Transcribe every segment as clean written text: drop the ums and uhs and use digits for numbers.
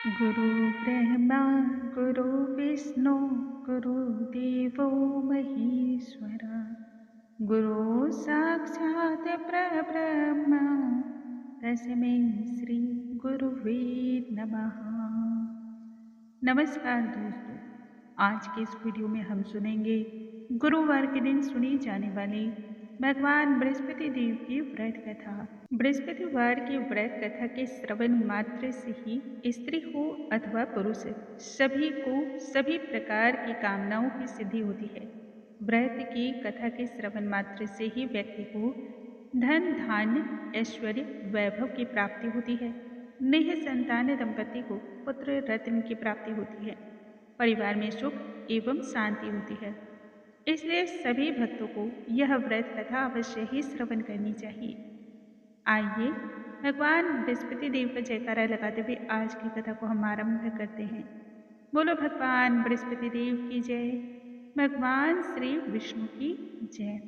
गुरु ब्रह्मा गुरु विष्णु गुरुदेवो महेश्वरा गुरु साक्षात् परब्रह्म तस्मै श्री गुरुवे नमः। नमस्कार दोस्तों, आज के इस वीडियो में हम सुनेंगे गुरुवार के दिन सुनी जाने वाली भगवान बृहस्पति देव की व्रत कथा। बृहस्पतिवार की व्रत कथा के श्रवण मात्र से ही स्त्री हो अथवा पुरुष सभी को सभी प्रकार की कामनाओं की सिद्धि होती है। व्रत की कथा के श्रवण मात्र से ही व्यक्ति को धन धान्य ऐश्वर्य वैभव की प्राप्ति होती है। नेह संतान दंपति को पुत्र रत्न की प्राप्ति होती है। परिवार में सुख एवं शांति होती है। इसलिए सभी भक्तों को यह व्रत कथा अवश्य ही श्रवण करनी चाहिए। आइए भगवान बृहस्पति देव का जयकारा लगाते हुए आज की कथा को हम आरंभ करते हैं। बोलो भगवान बृहस्पति देव की जय, भगवान श्री विष्णु की जय।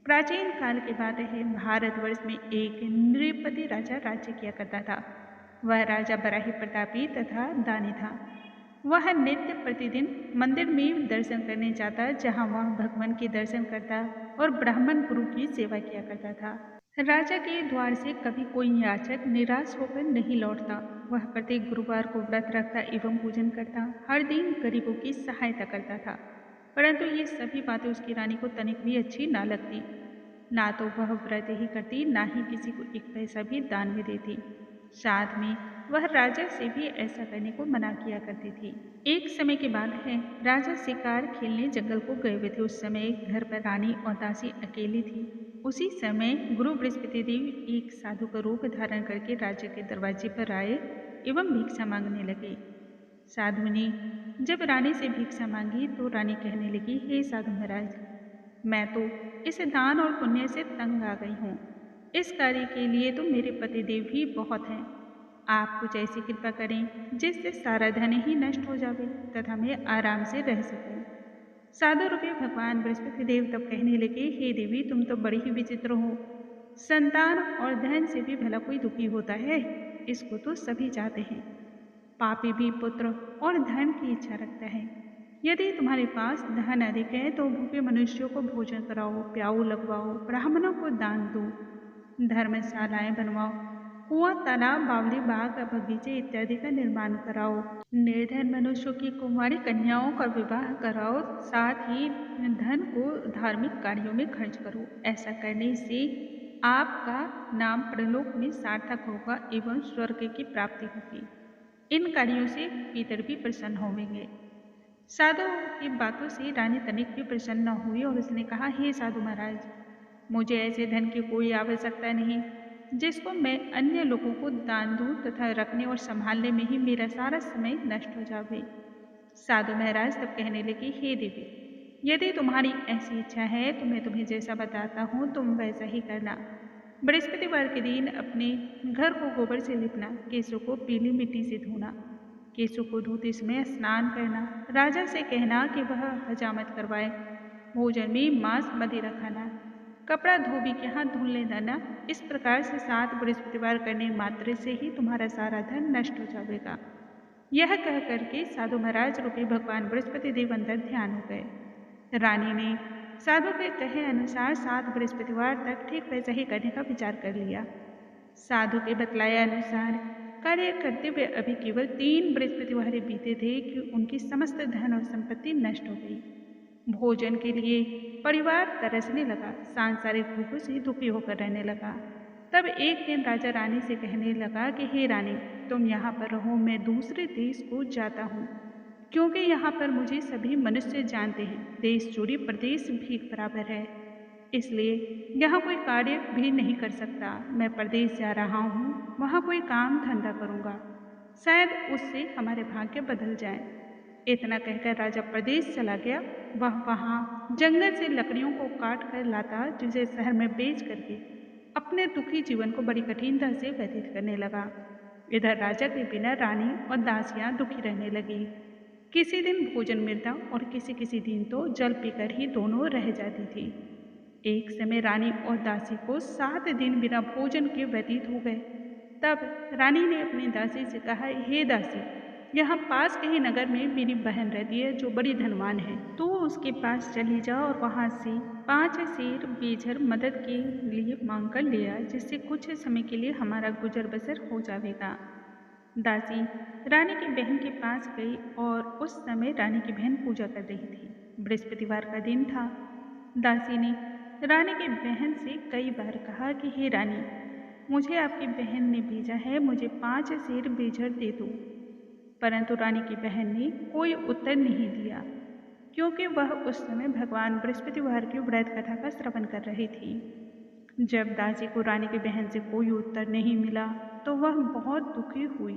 प्राचीन काल की बात है, भारतवर्ष में एक नृपति राजा राज्य किया करता था। वह राजा बड़ा ही प्रतापी तथा दानी था। वह नित्य प्रतिदिन मंदिर में दर्शन करने जाता, जहां वह भगवान के दर्शन करता और ब्राह्मण गुरु की सेवा किया करता था। राजा के द्वार से कभी कोई याचक निराश होकर नहीं लौटता। वह प्रत्येक गुरुवार को व्रत रखता एवं पूजन करता, हर दिन गरीबों की सहायता करता था। परंतु ये सभी बातें उसकी रानी को तनिक भी अच्छी ना लगती। ना तो वह व्रत ही करती, ना ही किसी को एक पैसा भी दान में देती। साथ में वह राजा से भी ऐसा करने को मना किया करती थी। एक समय की बात है, राजा शिकार खेलने जंगल को गए हुए थे। उस समय घर पर रानी और दासी अकेली थी। उसी समय गुरु बृहस्पति देव एक साधु का रूप धारण करके राज्य के दरवाजे पर आए एवं भिक्षा मांगने लगे। साधु ने जब रानी से भिक्षा मांगी तो रानी कहने लगी, हे साधु महाराज, मैं तो इस दान और पुण्य से तंग आ गई हूँ। इस कार्य के लिए तो मेरे पतिदेव ही बहुत हैं। आप कुछ ऐसी कृपा करें जिससे सारा धन ही नष्ट हो जावे तथा मैं आराम से रह सकूं। साधु रूपी भगवान बृहस्पति देव तब कहने लगे, हे देवी, तुम तो बड़ी ही विचित्र हो। संतान और धन से भी भला कोई दुखी होता है? इसको तो सभी चाहते हैं। पापी भी पुत्र और धन की इच्छा रखता है। यदि तुम्हारे पास धन अधिक है तो भूखे मनुष्यों को भोजन कराओ, प्याऊ लगवाओ, ब्राह्मणों को दान दो, धर्मशालाएं बनवाओ, कुआं, तालाब, बावली, बाग, बगीचे इत्यादि का निर्माण कराओ, निर्धन मनुष्यों की कुंवारी कन्याओं का विवाह कराओ, साथ ही धन को धार्मिक कार्यों में खर्च करो। ऐसा करने से आपका नाम परलोक में सार्थक होगा एवं स्वर्ग की प्राप्ति होगी। इन कार्यों से पितर भी प्रसन्न होंगे। साधु की बातों से रानी तनिक भी प्रसन्न न हुई और उसने कहा, हे साधु महाराज, मुझे ऐसे धन की कोई आवश्यकता नहीं जिसको मैं अन्य लोगों को दान दूं तथा रखने और संभालने में ही मेरा सारा समय नष्ट हो जावे। साधु महाराज तब कहने लगे, हे देवी, यदि तुम्हारी ऐसी इच्छा है तो मैं तुम्हें जैसा बताता हूँ तुम वैसा ही करना। बृहस्पतिवार के दिन अपने घर को गोबर से लिपना, केशों को पीली मिट्टी से धोना, केशों को धोते समय स्नान करना, राजा से कहना कि वह हजामत करवाए, भोजन में मांस मदिरा खाना, कपड़ा धोबी के हाथ धुलने देना। इस प्रकार से 7 बृहस्पतिवार करने मात्र से ही तुम्हारा सारा धन नष्ट हो जाएगा। यह कह करके साधु महाराज रूपी भगवान बृहस्पति देव अंदर ध्यान हो गए। रानी ने साधु के कहे अनुसार 7 बृहस्पतिवार तक ठीक वैसा ही करने का विचार कर लिया। साधु के बतलाए अनुसार कार्य करते हुए अभी केवल 3 बृहस्पतिवार बीते थे कि उनकी समस्त धन और संपत्ति नष्ट हो गई। भोजन के लिए परिवार तरसने लगा, सांसारिक भूखों से दुखी होकर रहने लगा। तब एक दिन राजा रानी से कहने लगा कि हे रानी, तुम यहाँ पर रहो, मैं दूसरे देश को जाता हूँ, क्योंकि यहाँ पर मुझे सभी मनुष्य जानते हैं। देश चोरी प्रदेश भीख बराबर है, इसलिए यहाँ कोई कार्य भी नहीं कर सकता। मैं प्रदेश जा रहा हूँ, वहाँ कोई काम धंधा करूँगा, शायद उससे हमारे भाग्य बदल जाए। इतना कहकर राजा प्रदेश चला गया। वह वहाँ जंगल से लकड़ियों को काट कर लाता, जिसे शहर में बेच करके अपने दुखी जीवन को बड़ी कठिनता से व्यतीत करने लगा। इधर राजा के बिना रानी और दासियां दुखी रहने लगी। किसी दिन भोजन मिलता और किसी किसी दिन तो जल पीकर ही दोनों रह जाती थी। एक समय रानी और दासी को 7 दिन बिना भोजन के व्यतीत हो गए। तब रानी ने अपनी दासी से कहा, हे दासी, यहाँ पास के ही नगर में मेरी बहन रहती है जो बड़ी धनवान है, तो उसके पास चली जा और वहाँ से 5 सेर बेझर मदद के लिए मांग कर ले आ, जिससे कुछ समय के लिए हमारा गुजर बसर हो जाएगा। दासी रानी की बहन के पास गई और उस समय रानी की बहन पूजा कर रही थी। बृहस्पतिवार का दिन था। दासी ने रानी की बहन से कई बार कहा कि हे रानी, मुझे आपकी बहन ने भेजा है, मुझे 5 सेर बेझर दे दो। परंतु रानी की बहन ने कोई उत्तर नहीं दिया, क्योंकि वह उस समय भगवान बृहस्पतिवार की व्रत कथा का श्रवण कर रही थी। जब दासी को रानी की बहन से कोई उत्तर नहीं मिला तो वह बहुत दुखी हुई।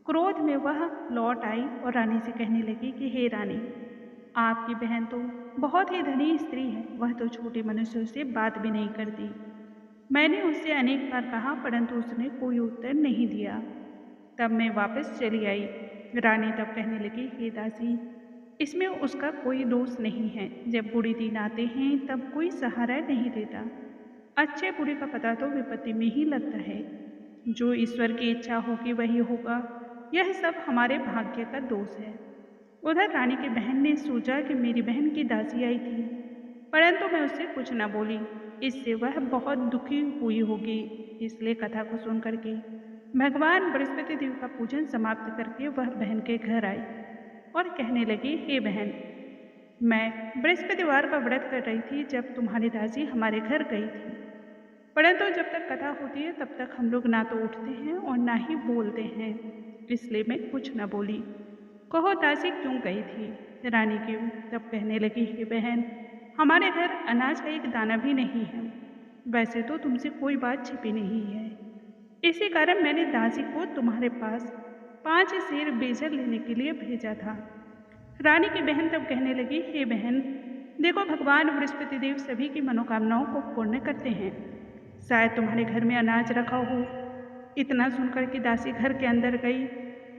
क्रोध में वह लौट आई और रानी से कहने लगी कि हे रानी, आपकी बहन तो बहुत ही धनी स्त्री है, वह तो छोटे मनुष्यों से बात भी नहीं करती। मैंने उससे अनेक बार कहा परंतु उसने कोई उत्तर नहीं दिया। तब मैं वापस चली आई। रानी तब कहने लगी, हे दासी, इसमें उसका कोई दोष नहीं है। जब बुरे दिन आते हैं तब कोई सहारा नहीं देता। अच्छे बुरे का पता तो विपत्ति में ही लगता है। जो ईश्वर की इच्छा होगी वही होगा। यह सब हमारे भाग्य का दोष है। उधर रानी की बहन ने सोचा कि मेरी बहन की दासी आई थी, परंतु मैं उससे कुछ न बोली। इससे वह बहुत दुखी हुई होगी। इसलिए कथा को सुन करके भगवान बृहस्पति देव का पूजन समाप्त करके वह बहन के घर आई और कहने लगी, हे बहन, मैं बृहस्पतिवार का व्रत कर रही थी जब तुम्हारी दासी हमारे घर गई थी, परंतु जब तक कथा होती है तब तक हम लोग ना तो उठते हैं और ना ही बोलते हैं, इसलिए मैं कुछ न बोली। कहो दासी क्यों गई थी? रानी की तब कहने लगी, हे बहन, हमारे घर अनाज का एक दाना भी नहीं है। वैसे तो तुमसे कोई बात छिपी नहीं है, इसी कारण मैंने दासी को तुम्हारे पास 5 सेर बेझर लेने के लिए भेजा था। रानी की बहन तब कहने लगी, हे बहन, देखो भगवान बृहस्पति देव सभी की मनोकामनाओं को पूर्ण करते हैं। शायद तुम्हारे घर में अनाज रखा हो। इतना सुनकर कि दासी घर के अंदर गई।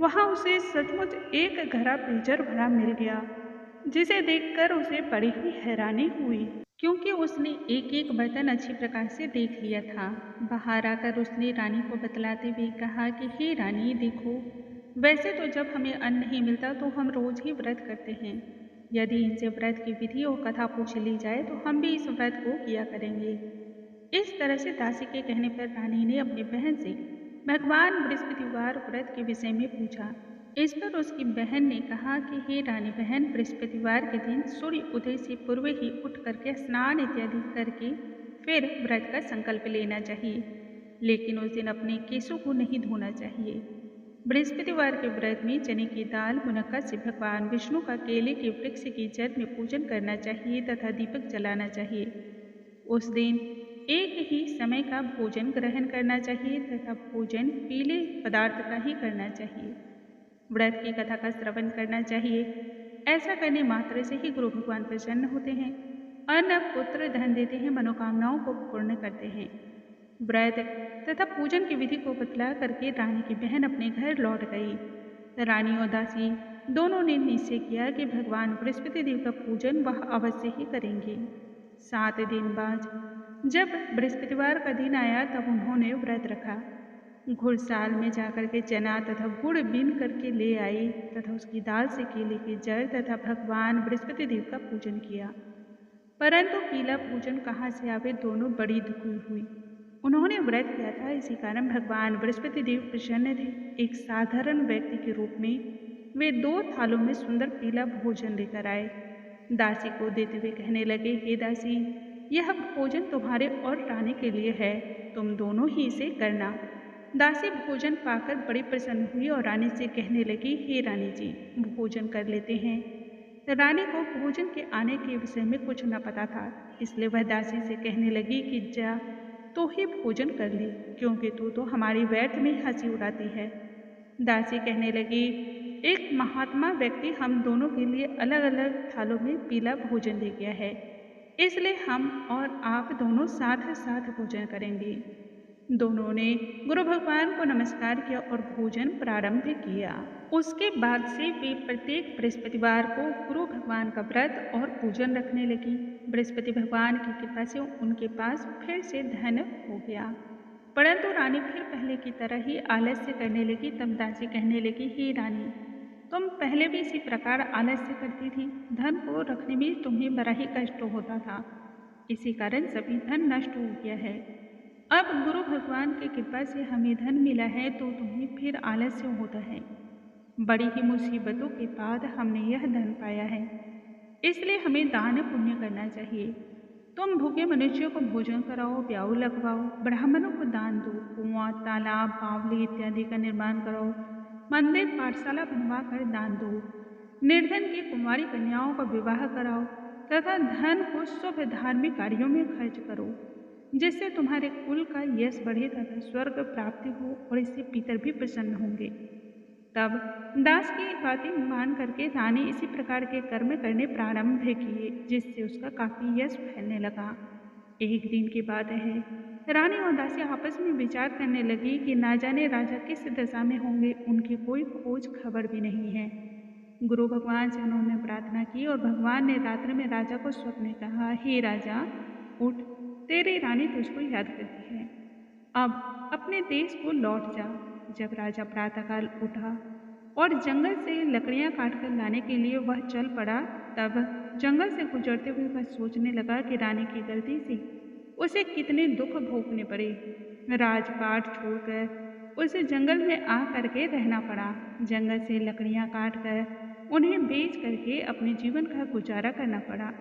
वहाँ उसे सचमुच एक घड़ा बेझर भरा मिल गया, जिसे देखकर उसे बड़ी ही हैरानी हुई, क्योंकि उसने एक एक बर्तन अच्छी प्रकार से देख लिया था। बाहर आकर उसने रानी को बतलाते हुए कहा कि हे रानी, देखो, वैसे तो जब हमें अन्न नहीं मिलता तो हम रोज ही व्रत करते हैं। यदि इनसे व्रत की विधि और कथा पूछ ली जाए तो हम भी इस व्रत को किया करेंगे। इस तरह से दासी के कहने पर रानी ने अपनी बहन से भगवान बृहस्पतिवार व्रत के विषय में पूछा। इस पर उसकी बहन ने कहा कि हे रानी बहन, बृहस्पतिवार के दिन सूर्य उदय से पूर्व ही उठ करके स्नान इत्यादि करके फिर व्रत का संकल्प लेना चाहिए, लेकिन उस दिन अपने केशों को नहीं धोना चाहिए। बृहस्पतिवार के व्रत में चने की दाल मुनक्का से भगवान विष्णु का केले के वृक्ष की जड़ में पूजन करना चाहिए तथा दीपक जलाना चाहिए। उस दिन एक ही समय का भोजन ग्रहण करना चाहिए तथा भोजन पीले पदार्थ का ही करना चाहिए। व्रत की कथा का श्रवण करना चाहिए। ऐसा करने मात्र से ही गुरु भगवान प्रसन्न होते हैं, अन्न पुत्र धन देते हैं, मनोकामनाओं को पूर्ण करते हैं। व्रत तथा पूजन की विधि को बतला करके रानी की बहन अपने घर लौट गई। रानी और दासी दोनों ने निश्चय किया कि भगवान बृहस्पति देव का पूजन वह अवश्य ही करेंगे। 7 दिन बाद जब बृहस्पतिवार का दिन आया तब उन्होंने व्रत रखा। घुड़साल में जाकर के चना तथा गुड़ बीन करके ले आई तथा उसकी दाल से केले की जड़ तथा भगवान बृहस्पति देव का पूजन किया। परंतु पीला पूजन कहाँ से आवे, दोनों बड़ी दुखी हुई। उन्होंने व्रत किया था, इसी कारण भगवान बृहस्पति देव प्रसन्न थे। एक साधारण व्यक्ति के रूप में वे 2 थालों में सुंदर पीला भोजन लेकर आए। दासी को देते हुए कहने लगे, हे दासी, यह भोजन तुम्हारे और रानी के लिए है, तुम दोनों ही इसे करना। दासी भोजन पाकर बड़ी प्रसन्न हुई और रानी से कहने लगी, हे रानी जी, भोजन कर लेते हैं। रानी को भोजन के आने के विषय में कुछ न पता था, इसलिए वह दासी से कहने लगी कि जा तो ही भोजन कर ले, क्योंकि तू तो हमारी व्यर्थ में हंसी उड़ाती है। दासी कहने लगी, एक महात्मा व्यक्ति हम दोनों के लिए अलग अलग थालों में पीला भोजन दे गया है, इसलिए हम और आप दोनों साथ साथ भोजन करेंगे। दोनों ने गुरु भगवान को नमस्कार किया और भोजन प्रारंभ किया। उसके बाद से वे प्रत्येक बृहस्पतिवार को गुरु भगवान का व्रत और पूजन रखने लगी। बृहस्पति भगवान की कृपा से उनके पास फिर से धन हो गया, परंतु रानी फिर पहले की तरह ही आलस्य करने लगी। तब दासी कहने लगी, हे रानी, तुम पहले भी इसी प्रकार आलस्य करती थी। धन को रखने में तुम्हें बड़ा ही कष्ट होता था। इसी कारण सभी धन नष्ट हो गया है। अब गुरु भगवान की कृपा से हमें धन मिला है तो तुम्हें फिर आलस्य होता है। बड़ी ही मुसीबतों के बाद हमने यह धन पाया है, इसलिए हमें दान पुण्य करना चाहिए। तुम भूखे मनुष्यों को भोजन कराओ, ब्याऊ लगवाओ, ब्राह्मणों को दान दो, कुआं, तालाब, बावली इत्यादि का निर्माण कराओ, मंदिर, पाठशाला बनवा कर दान दो, निर्धन की कुंवारी कन्याओं का विवाह कराओ तथा धन को शुभ धार्मिक कार्यों में खर्च करो, जिससे तुम्हारे कुल का यश बढ़े तथा स्वर्ग प्राप्ति हो और इससे पितर भी प्रसन्न होंगे। तब दास की बातें मान करके रानी इसी प्रकार के कर्म करने प्रारंभ किए, जिससे उसका काफी यश फैलने लगा। एक दिन की बात है, रानी और दासी आपस में विचार करने लगी कि ना जाने राजा किस दशा में होंगे, उनकी कोई खोज खबर भी नहीं है। गुरु भगवान से उन्होंने प्रार्थना की और भगवान ने रात्रि में राजा को स्वप्न में कहा, हे राजा, उठ, तेरी रानी तुझको याद करती है, अब अपने देश को लौट जा। जब राजा प्रातःकाल उठा और जंगल से लकड़ियां काटकर लाने के लिए वह चल पड़ा, तब जंगल से गुजरते हुए वह सोचने लगा कि रानी की गलती से उसे कितने दुख भोगने पड़े। राजपाट छोड़कर उसे जंगल में आ करके रहना पड़ा। जंगल से लकड़ियां काट कर उन्हें बेच करके अपने जीवन का गुजारा करना पड़ा।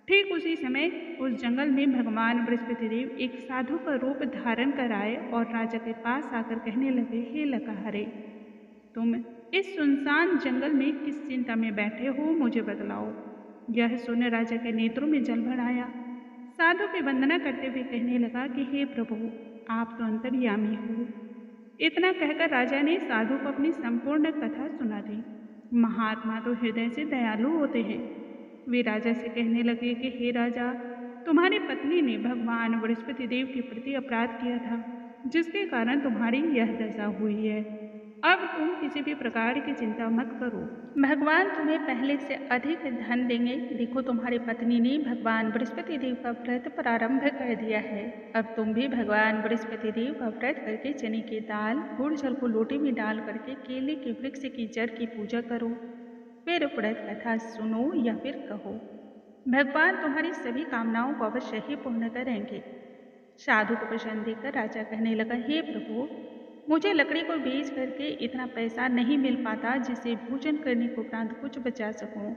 ठीक उसी समय उस जंगल में भगवान बृहस्पति देव एक साधु का रूप धारण कर आए और राजा के पास आकर कहने लगे, हे लकाहरे, तुम इस सुनसान जंगल में किस चिंता में बैठे हो, मुझे बतलाओ। यह सुन राजा के नेत्रों में जल भर आया। साधु की वंदना करते हुए कहने लगा कि हे प्रभु, आप तो अंतर्यामी हो। इतना कहकर राजा ने साधु को अपनी संपूर्ण कथा सुना दी। महात्मा तो हृदय से दयालु होते हैं। वे राजा से कहने लगे कि हे राजा, तुम्हारी पत्नी ने भगवान बृहस्पति देव के प्रति अपराध किया था, जिसके कारण तुम्हारी यह दशा हुई है। अब तुम किसी भी प्रकार की चिंता मत करो, भगवान तुम्हें पहले से अधिक धन देंगे। देखो, तुम्हारी पत्नी ने भगवान बृहस्पति देव का व्रत प्रारंभ कर दिया है। अब तुम भी भगवान बृहस्पति देव का व्रत करके चने की दाल, गुड़ जल को लोटे में डाल करके केले के वृक्ष की जड़ की पूजा करो। फिर व्रत कथा सुनो या फिर कहो, भगवान तुम्हारी सभी कामनाओं को अवश्य ही पूर्ण करेंगे। साधु को प्रसन्न देखकर राजा कहने लगा, हे प्रभु, मुझे लकड़ी को बेच करके इतना पैसा नहीं मिल पाता जिससे भोजन करने को उपरांत कुछ बचा सकूं।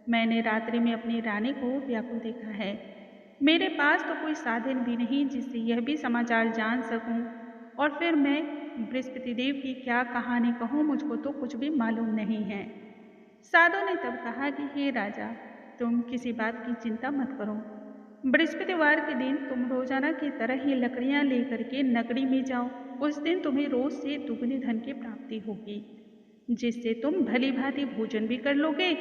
मैंने रात्रि में अपनी रानी को व्याकुल देखा है। मेरे पास तो कोई साधन भी नहीं जिससे यह भी समाचार जान सकूं, और फिर मैं बृहस्पति देव की क्या कहानी कहूँ, मुझको तो कुछ भी मालूम नहीं है। साधु ने तब कहा कि हे राजा, तुम किसी बात की चिंता मत करो। बृहस्पतिवार के दिन तुम रोजाना की तरह ही लकड़ियां लेकर के नगरी में जाओ। उस दिन तुम्हें रोज से दुगनी धन की प्राप्ति होगी, जिससे तुम भली भांति भोजन भी कर लोगे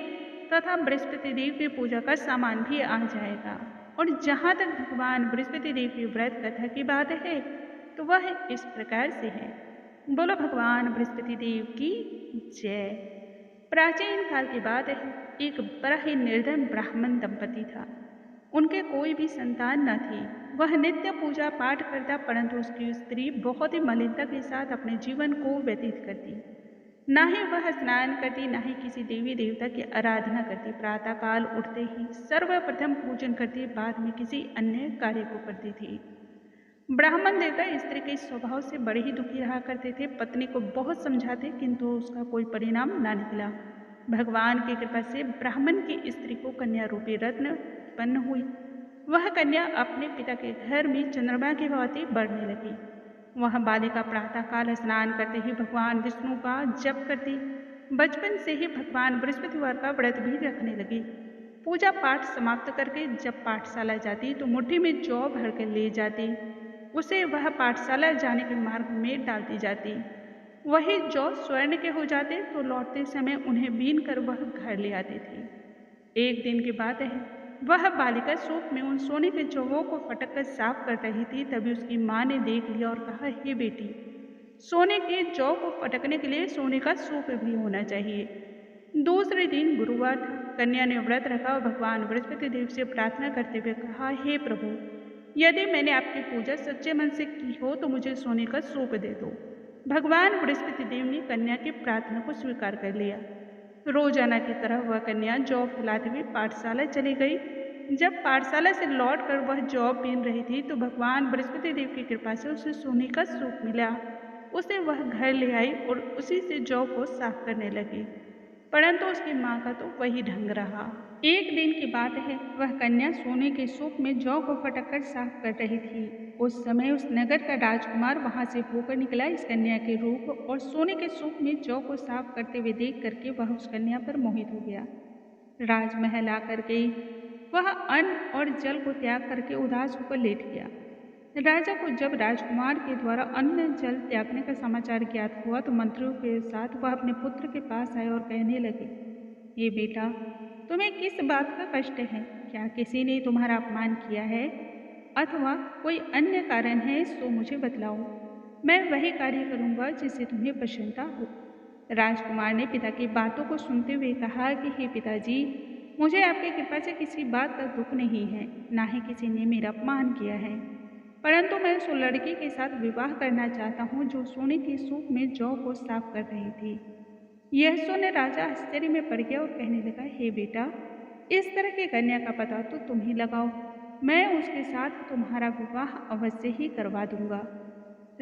तथा बृहस्पति देव की पूजा का सामान भी आ जाएगा। और जहाँ तक भगवान बृहस्पति देव की व्रत कथा की बात है, तो वह इस प्रकार से है। बोलो भगवान बृहस्पति देव की जय। प्राचीन काल की बात है, एक बड़ा ही निर्धन ब्राह्मण दंपति था। उनके कोई भी संतान न थी। वह नित्य पूजा पाठ करता, परंतु उसकी स्त्री बहुत ही मलिनता के साथ अपने जीवन को व्यतीत करती। ना ही वह स्नान करती, ना ही किसी देवी देवता की आराधना करती। प्रातःकाल उठते ही सर्वप्रथम पूजन करती, बाद में किसी अन्य कार्य को करती थी। ब्राह्मण देवता स्त्री के स्वभाव से बड़े ही दुखी रहा करते थे। पत्नी को बहुत समझाते, किंतु उसका कोई परिणाम ना निकला। भगवान की कृपा से ब्राह्मण की स्त्री को कन्या रूपी रत्न उत्पन्न हुई। वह कन्या अपने पिता के घर में चंद्रमा की भांति बढ़ने लगी। वह बालिका प्रातःकाल स्नान करते ही भगवान विष्णु का जप करती। बचपन से ही भगवान बृहस्पतिवार का व्रत भी रखने लगी। पूजा पाठ समाप्त करके जब पाठशाला जाती तो मुट्ठी में जौ भर कर ले जाती। उसे वह पाठशाला जाने के मार्ग में डालती जाती। वही जौ स्वर्ण के हो जाते तो लौटते समय उन्हें बीन कर वह घर ले आती थी। एक दिन की बात है, वह बालिका सूप में उन सोने के जौओं को फटक कर साफ कर रही थी। तभी उसकी माँ ने देख लिया और कहा, हे बेटी, सोने के जौ को फटकने के लिए सोने का सूप भी होना चाहिए। दूसरे दिन गुरुवार था। कन्या ने व्रत रखा और भगवान बृहस्पति देव से प्रार्थना करते हुए कहा, हे प्रभु, यदि मैंने आपकी पूजा सच्चे मन से की हो तो मुझे सोने का सूप दे दो। भगवान बृहस्पति देव ने कन्या की प्रार्थना को स्वीकार कर लिया। रोजाना की तरह वह कन्या जौ फैलाते हुए पाठशाला चली गई। जब पाठशाला से लौटकर वह जौ पीन रही थी तो भगवान बृहस्पति देव की कृपा से उसे सोने का सूप मिला। उसे वह घर ले आई और उसी से जौ को साफ करने लगी, परंतु उसकी माँ का तो वही ढंग रहा। एक दिन की बात है, वह कन्या सोने के सूप में जौ को फटक कर साफ कर रही थी। उस समय उस नगर का राजकुमार वहां से होकर निकला। इस कन्या के रूप और सोने के सूप में जौ को साफ करते हुए देख करके वह उस कन्या पर मोहित हो गया। राजमहल आकर गई। वह अन्न और जल को त्याग करके उदास होकर लेट गया। राजा को जब राजकुमार के द्वारा अन्न जल त्यागने का समाचार ज्ञात हुआ तो मंत्रियों के साथ वह अपने पुत्र के पास आए और कहने लगे, ये बेटा, तुम्हें किस बात का कष्ट है? क्या किसी ने तुम्हारा अपमान किया है अथवा कोई अन्य कारण है? सो मुझे बतलाओ, मैं वही कार्य करूंगा जिससे तुम्हें प्रसन्नता हो। राजकुमार ने पिता की बातों को सुनते हुए कहा कि हे पिताजी, मुझे आपकी कृपा से किसी बात का दुख नहीं है, ना ही किसी ने मेरा अपमान किया है, परंतु मैं उस लड़की के साथ विवाह करना चाहता हूँ जो सोने के सूप में जौ को साफ कर रही थी। यह सुन राजा आश्चर्य में पड़ गया और कहने लगा, हे बेटा, इस तरह की कन्या का पता तो तुम ही लगाओ, मैं उसके साथ तुम्हारा विवाह अवश्य ही करवा दूंगा।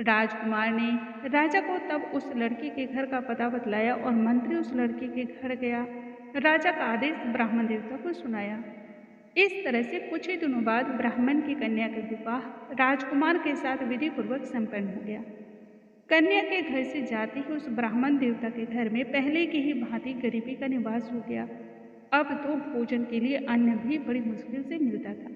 राजकुमार ने राजा को तब उस लड़की के घर का पता बतलाया और मंत्री उस लड़की के घर गया। राजा का आदेश ब्राह्मण देवता को सुनाया। इस तरह से कुछ ही दिनों बाद ब्राह्मण की कन्या का विवाह राजकुमार के साथ विधि पूर्वक संपन्न हो गया। कन्या के घर से जाते ही उस ब्राह्मण देवता के घर में पहले की ही भांति गरीबी का निवास हो गया। अब तो भोजन के लिए अन्न भी बड़ी मुश्किल से मिलता था।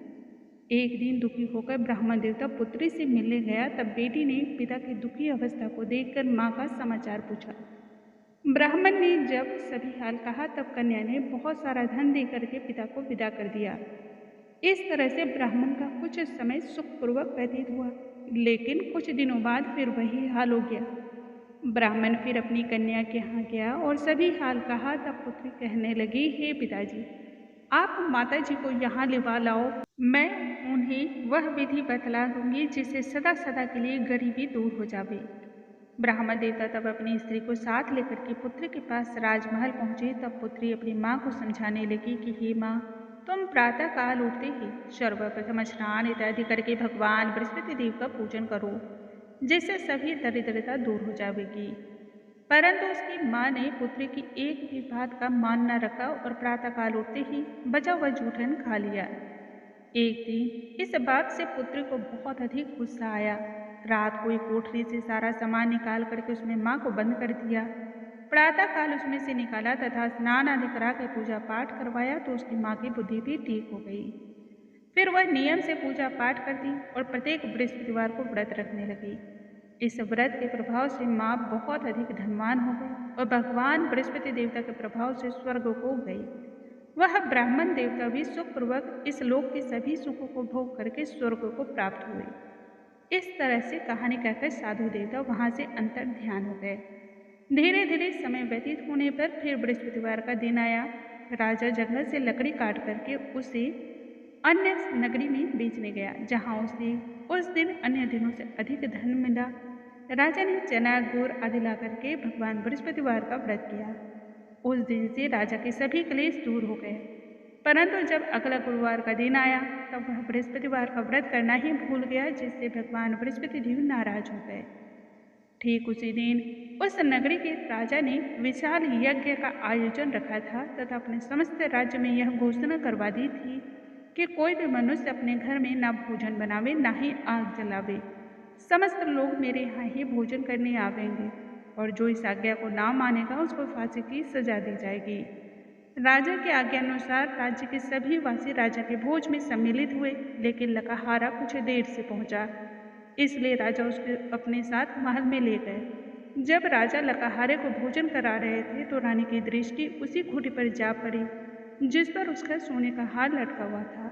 एक दिन दुखी होकर ब्राह्मण देवता पुत्री से मिलने गया। तब बेटी ने पिता की दुखी अवस्था को देखकर माँ का समाचार पूछा। ब्राह्मण ने जब सभी हाल कहा तब कन्या ने बहुत सारा धन देकर के पिता को विदा कर दिया। इस तरह से ब्राह्मण का कुछ समय सुखपूर्वक व्यतीत हुआ, लेकिन कुछ दिनों बाद फिर वही हाल हो गया। ब्राह्मण फिर अपनी कन्या के यहाँ गया और सभी हाल कहा। तब पुत्री कहने लगी, हे पिताजी, आप माता जी को यहाँ लिवा लाओ, मैं उन्हें वह विधि बतला दूंगी जिससे सदा सदा के लिए गरीबी दूर हो जावे। ब्राह्मण देवता तब अपनी स्त्री को साथ लेकर के पुत्री के पास राजमहल पहुंचे। तब पुत्री अपनी माँ को समझाने लगी कि हे माँ, तुम प्रातः काल उठते ही सर्वप्रथम स्नान इत्यादि करके भगवान बृहस्पति देव का पूजन करो, जिससे सभी दरिद्रता दूर हो जाएगी। परंतु उसकी माँ ने पुत्री की एक भी बात का मान न रखा और प्रातःकाल उठते ही बचा हुआ जूठन खा लिया। एक दिन इस बात से पुत्री को बहुत अधिक गुस्सा आया। रात को एक कोठरी से सारा सामान निकाल करके उसमें माँ को बंद कर दिया। प्रातःकाल उसमें से निकाला तथा स्नान आदि करा के पूजा पाठ करवाया तो उसकी माँ की बुद्धि भी ठीक हो गई। फिर वह नियम से पूजा पाठ करती और प्रत्येक बृहस्पतिवार को व्रत रखने लगी। इस व्रत के प्रभाव से माँ बहुत अधिक धनवान हो गई और भगवान बृहस्पति देवता के प्रभाव से स्वर्ग को गई। वह ब्राह्मण देवता भी सुखपूर्वक इस लोक के सभी सुखों को भोग करके स्वर्ग को प्राप्त हुए। इस तरह से कहानी कहकर साधु देवता वहां से अंतर ध्यान हो गए। धीरे धीरे समय व्यतीत होने पर फिर बृहस्पतिवार का दिन आया। राजा जंगल से लकड़ी काट करके उसे अन्य नगरी में बेचने गया, जहां उसे उस दिन अन्य दिनों से अधिक धन मिला। राजा ने चना गुड़ आदि ला करके भगवान बृहस्पतिवार का व्रत किया। उस दिन से राजा के सभी क्लेश दूर हो गए। परंतु जब अगला गुरुवार का दिन आया तब वह बृहस्पतिवार का व्रत करना ही भूल गया, जिससे भगवान बृहस्पति देव नाराज हो गए। ठीक उसी दिन उस नगरी के राजा ने विशाल यज्ञ का आयोजन रखा था तथा अपने समस्त राज्य में यह घोषणा करवा दी थी कि कोई भी मनुष्य अपने घर में न भोजन बनावे न ही आग जलावे। समस्त लोग मेरे यहाँ ही भोजन करने आवेंगे और जो इस आज्ञा को ना मानेगा उसको फांसी की सजा दी जाएगी। राजा की आज्ञा अनुसार राज्य के सभी वासी राजा के भोज में सम्मिलित हुए, लेकिन लकाहारा कुछ देर से पहुंचा, इसलिए राजा उसके अपने साथ महल में ले गए। जब राजा लकाहारे को भोजन करा रहे थे तो रानी की दृष्टि उसी खूंटी पर जा पड़ी जिस पर उसका सोने का हार लटका हुआ था।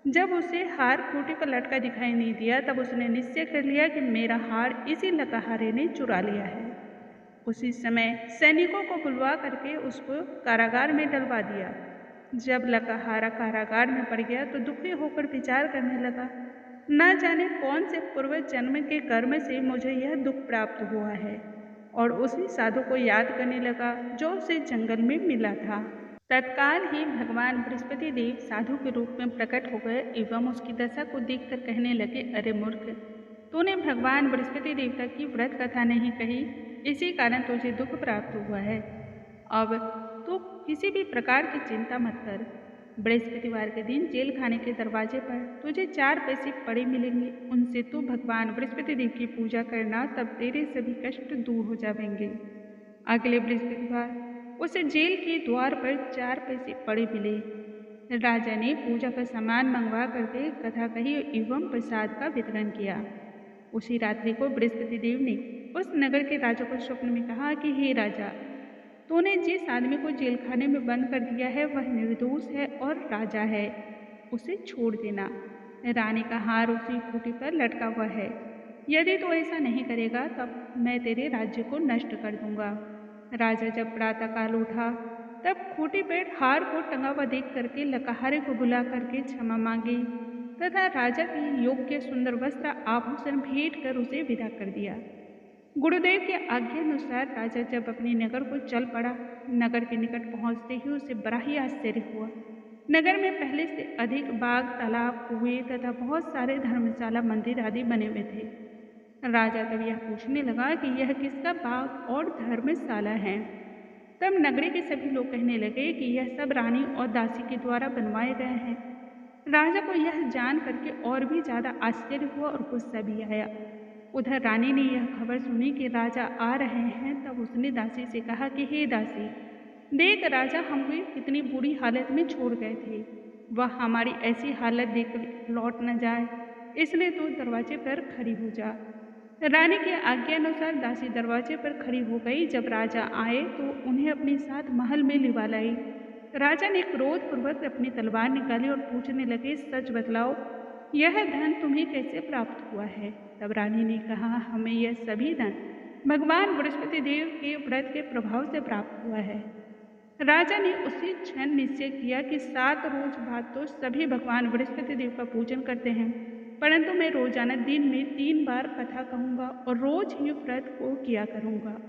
जब उसे हार खूंटी पर लटका दिखाई नहीं दिया तब उसने निश्चय कर लिया कि मेरा हार इसी लकाहारे ने चुरा लिया है। उसी समय सैनिकों को बुलवा करके उसको कारागार में डलवा दिया। जब लकाहारा कारागार में पड़ गया तो दुखी होकर विचार करने लगा, न जाने कौन से पूर्व जन्म के कर्म से मुझे यह दुख प्राप्त हुआ है। और उसी साधु को याद करने लगा जो उसे जंगल में मिला था। तत्काल ही भगवान बृहस्पति देव साधु के रूप में प्रकट हो गए एवं उसकी दशा को देखकर कहने लगे, अरे मूर्ख, तूने भगवान बृहस्पति देवता की व्रत कथा नहीं कही, इसी कारण तुझे दुख प्राप्त हुआ है। अब तू किसी भी प्रकार की चिंता मत कर। बृहस्पतिवार के दिन जेल खाने के दरवाजे पर तुझे 4 पैसे पड़े मिलेंगे, उनसे तू भगवान बृहस्पति देव की पूजा करना, तब तेरे सभी कष्ट दूर हो जाएंगे। अगले बृहस्पतिवार उसे जेल के द्वार पर 4 पैसे पड़े मिले। राजा ने पूजा का सामान मंगवा करके कथा कही एवं प्रसाद का वितरण किया। उसी रात्रि को बृहस्पति देव ने उस नगर के राजा को स्वप्न में कहा कि हे राजा, तूने जिस आदमी को जेल खाने में बंद कर दिया है वह निर्दोष है और राजा है, उसे छोड़ देना। रानी का हार उसी खूंटी पर लटका हुआ है, यदि तू ऐसा नहीं करेगा तब मैं तेरे राज्य को नष्ट कर दूंगा। राजा जब प्रातःकाल उठा तब खूंटी पर हार को टंगा हुआ देख करके लकहारे को बुला करके क्षमा मांगी तथा राजा की योग्य सुंदर वस्त्र आभूषण भेंट कर उसे विदा कर दिया। गुरुदेव के आज्ञानुसार राजा जब अपने नगर को चल पड़ा, नगर के निकट पहुंचते ही उसे बड़ा ही आश्चर्य हुआ। नगर में पहले से अधिक बाग, तालाब, कुएं तथा बहुत सारे धर्मशाला, मंदिर आदि बने हुए थे। राजा तब यह पूछने लगा कि यह किसका बाग और धर्मशाला है। तब नगरी के सभी लोग कहने लगे कि यह सब रानी और दासी के द्वारा बनवाए गए हैं। राजा को यह जान करके और भी ज्यादा आश्चर्य हुआ और गुस्सा भी आया। उधर रानी ने यह खबर सुनी कि राजा आ रहे हैं, तब उसने दासी से कहा कि हे दासी, देख राजा हमें कितनी बुरी हालत में छोड़ गए थे, वह हमारी ऐसी हालत देख लौट न जाए, इसलिए तू दरवाजे पर खड़ी हो जा। रानी के आज्ञानुसार दासी दरवाजे पर खड़ी हो गई। जब राजा आए तो उन्हें अपने साथ महल में लिवा लाई। राजा ने क्रोधपूर्वक अपनी तलवार निकाली और पूछने लगे, सच बतलाओ, यह धन तुम्हें कैसे प्राप्त हुआ है। तब रानी ने कहा, हमें यह सभी धन भगवान बृहस्पति देव के व्रत के प्रभाव से प्राप्त हुआ है। राजा ने उसी क्षण निश्चय किया कि 7 रोज बाद तो सभी भगवान बृहस्पति देव का पूजन करते हैं, परंतु मैं रोजाना दिन में 3 बार कथा कहूँगा और रोज ही व्रत को किया करूँगा।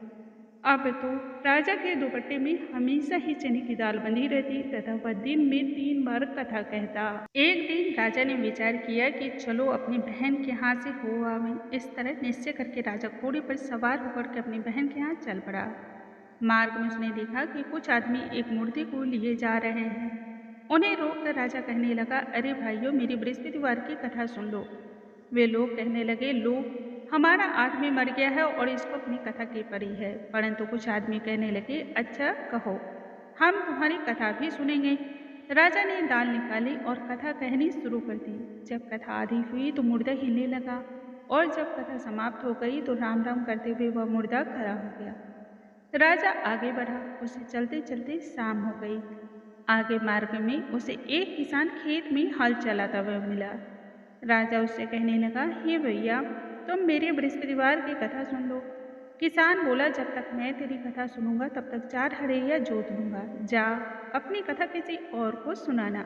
अब तो राजा के दुपट्टे में हमेशा ही चने की दाल बंधी रहती तथा वह दिन में 3 बार कथा कहता। एक दिन राजा ने विचार किया कि चलो अपनी बहन के यहाँ से हो आवे। इस तरह निश्चय करके राजा घोड़े पर सवार होकर के अपनी बहन के यहाँ चल पड़ा। मार्ग में उसने देखा कि कुछ आदमी एक मूर्ति को लिए जा रहे हैं। उन्हें रोककर राजा कहने लगा, अरे भाइयों, मेरी बृहस्पतिवार की कथा सुन लो। वे लोग कहने लगे, लोग हमारा आदमी मर गया है और इसको अपनी कथा की पड़ी है। परंतु कुछ आदमी कहने लगे, अच्छा कहो, हम तुम्हारी कथा भी सुनेंगे। राजा ने दाल निकाली और कथा कहनी शुरू कर दी। जब कथा आधी हुई तो मुर्दा हिलने लगा और जब कथा समाप्त हो गई तो राम राम करते हुए वह मुर्दा खड़ा हो गया। राजा आगे बढ़ा, उसे चलते चलते शाम हो गई। आगे मार्ग में उसे एक किसान खेत में हल चलाता हुआ मिला। राजा उससे कहने लगा, हे भैया, तुम मेरे बृहस्पतिवार की कथा सुन लो। किसान बोला, जब तक मैं तेरी कथा सुनूंगा तब तक 4 हड़ैया जोत लूंगा, जा अपनी कथा किसी और को सुनाना।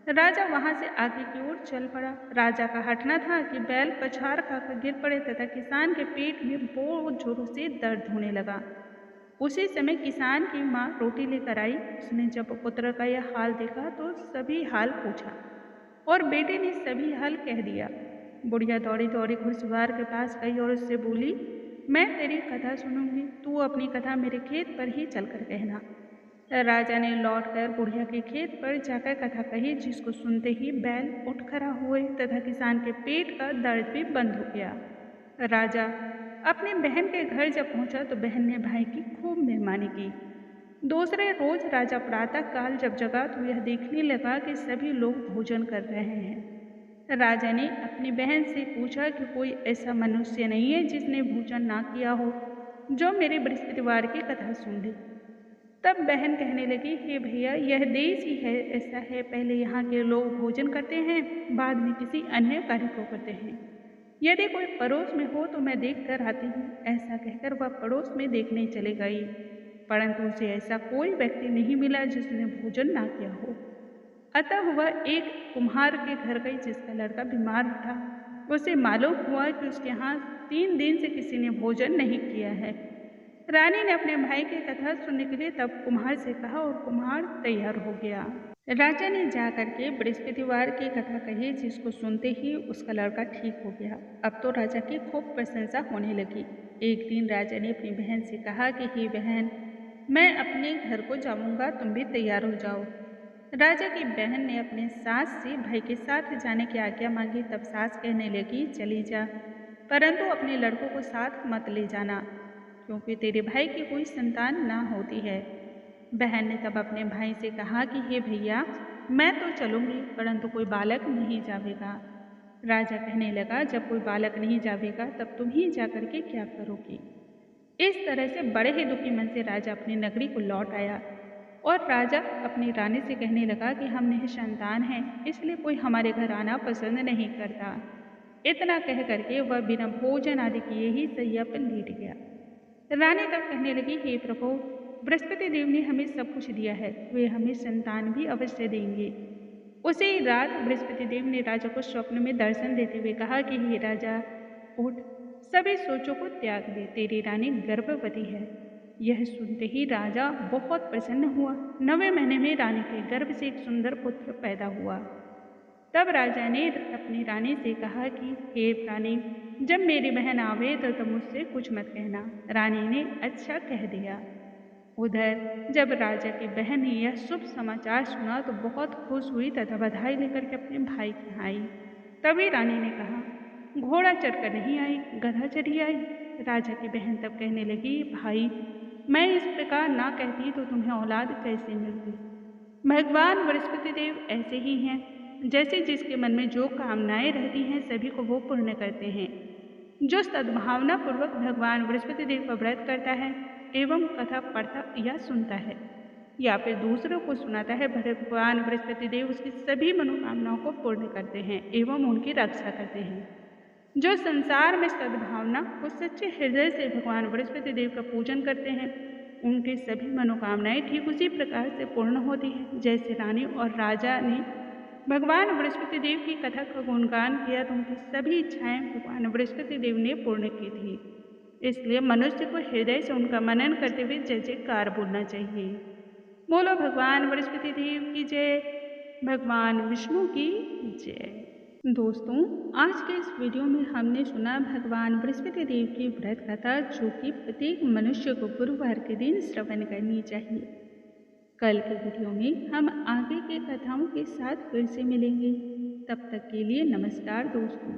राजा वहां से आगे की ओर चल पड़ा। राजा का हटना था कि बैल पछाड़ खाकर गिर पड़े तथा किसान के पेट में बहुत जोरों से दर्द होने लगा। उसी समय किसान की माँ रोटी लेकर आई। उसने जब पुत्र का यह हाल देखा तो सभी हाल पूछा और बेटे ने सभी हाल कह दिया। बुढ़िया दौड़ी दौड़ी घुड़सवार के पास गई और उससे बोली, मैं तेरी कथा सुनूंगी, तू अपनी कथा मेरे खेत पर ही चलकर कहना। राजा ने लौटकर बुढ़िया के खेत पर जाकर कथा कही, जिसको सुनते ही बैल उठ खड़ा हुए तथा किसान के पेट का दर्द भी बंद हो गया। राजा अपनी बहन के घर जब पहुंचा तो बहन ने भाई की खूब मेहमानी की। दूसरे रोज राजा प्रातः काल जब जगा तो यह देखने लगा कि सभी लोग भोजन कर रहे हैं। राजा ने अपनी बहन से पूछा कि कोई ऐसा मनुष्य नहीं है जिसने भोजन ना किया हो, जो मेरे बृहस्पतिवार की कथा सुन ले। तब बहन कहने लगी, हे भैया, यह देश ही है ऐसा है, पहले यहाँ के लोग भोजन करते हैं, बाद में किसी अन्य कार्य को करते हैं। यदि कोई पड़ोस में हो तो मैं देख कर आती हूँ। ऐसा कहकर वह पड़ोस में देखने चली गई, परंतु उसे ऐसा कोई व्यक्ति नहीं मिला जिसने भोजन ना किया हो। अतः वह एक कुम्हार के घर गई जिसका लड़का बीमार था। उसे मालूम हुआ कि उसके यहाँ 3 दिन से किसी ने भोजन नहीं किया है। रानी ने अपने भाई की कथा सुनने के लिए तब कुम्हार से कहा और कुम्हार तैयार हो गया। राजा ने जाकर के बृहस्पतिवार की कथा कही, जिसको सुनते ही उसका लड़का ठीक हो गया। अब तो राजा की खूब प्रशंसा होने लगी। एक दिन राजा ने अपनी बहन से कहा कि हे बहन, मैं अपने घर को जाऊंगा, तुम भी तैयार हो जाओ। राजा की बहन ने अपने सास से भाई के साथ जाने की आज्ञा मांगी। तब सास कहने लगी, चली जा, परंतु अपने लड़कों को साथ मत ले जाना, क्योंकि तेरे भाई की कोई संतान ना होती है। बहन ने तब अपने भाई से कहा कि हे भैया, मैं तो चलूंगी, परंतु कोई बालक नहीं जावेगा। राजा कहने लगा, जब कोई बालक नहीं जावेगा तब तुम ही जाकर के क्या करोगी। इस तरह से बड़े ही दुखी मन से राजा अपनी नगरी को लौट आया और राजा अपनी रानी से कहने लगा कि हम निसंतान हैं, इसलिए कोई हमारे घर आना पसंद नहीं करता। इतना कह करके वह बिना भोजन आदि किए ही सैया पर लेट गया। रानी तब कहने लगी, हे प्रभु, बृहस्पति देव ने हमें सब कुछ दिया है, वे हमें संतान भी अवश्य देंगे। उसी रात बृहस्पति देव ने राजा को स्वप्न में दर्शन देते हुए कहा कि हे राजा, उठ, सभी सोचों को त्याग दे, तेरी रानी गर्भवती है। यह सुनते ही राजा बहुत प्रसन्न हुआ। 9वें महीने में रानी के गर्भ से एक सुंदर पुत्र पैदा हुआ। तब राजा ने अपनी रानी से कहा कि हे रानी, जब मेरी बहन आवे तो तुम मुझसे कुछ मत कहना। रानी ने अच्छा कह दिया। उधर जब राजा की बहन ने यह शुभ समाचार सुना तो बहुत खुश हुई तथा बधाई लेकर के अपने भाई के यहाँ आई। तभी रानी ने कहा, घोड़ा चढ़कर नहीं आई, गधा चढ़ी आई। राजा की बहन तब कहने लगी, भाई, मैं इस प्रकार ना कहती तो तुम्हें औलाद कैसे मिलती। भगवान बृहस्पति देव ऐसे ही हैं, जैसे जिसके मन में जो कामनाएं रहती हैं सभी को वो पूर्ण करते हैं। जो सद्भावना पूर्वक भगवान बृहस्पति देव का व्रत करता है एवं कथा पढ़ता या सुनता है या फिर दूसरों को सुनाता है, भगवान बृहस्पति देव उसकी सभी मनोकामनाओं को पूर्ण करते हैं एवं उनकी रक्षा करते हैं। जो संसार में सद्भावना को सच्चे हृदय से भगवान बृहस्पति देव का पूजन करते हैं, उनकी सभी मनोकामनाएं ठीक उसी प्रकार से पूर्ण होती हैं। जैसे रानी और राजा ने भगवान बृहस्पति देव की कथा का गुणगान किया तो उनकी सभी इच्छाएं भगवान बृहस्पति देव ने पूर्ण की थी। इसलिए मनुष्य को हृदय से उनका मनन करते हुए जय जयकार बोलना चाहिए। बोलो भगवान बृहस्पति देव की जय, भगवान विष्णु की जय। दोस्तों, आज के इस वीडियो में हमने सुना भगवान बृहस्पति देव की व्रत कथा, जो कि प्रत्येक मनुष्य को गुरुवार के दिन श्रवण करनी चाहिए। कल के वीडियो में हम आगे के कथाओं के साथ फिर से मिलेंगे। तब तक के लिए नमस्कार दोस्तों।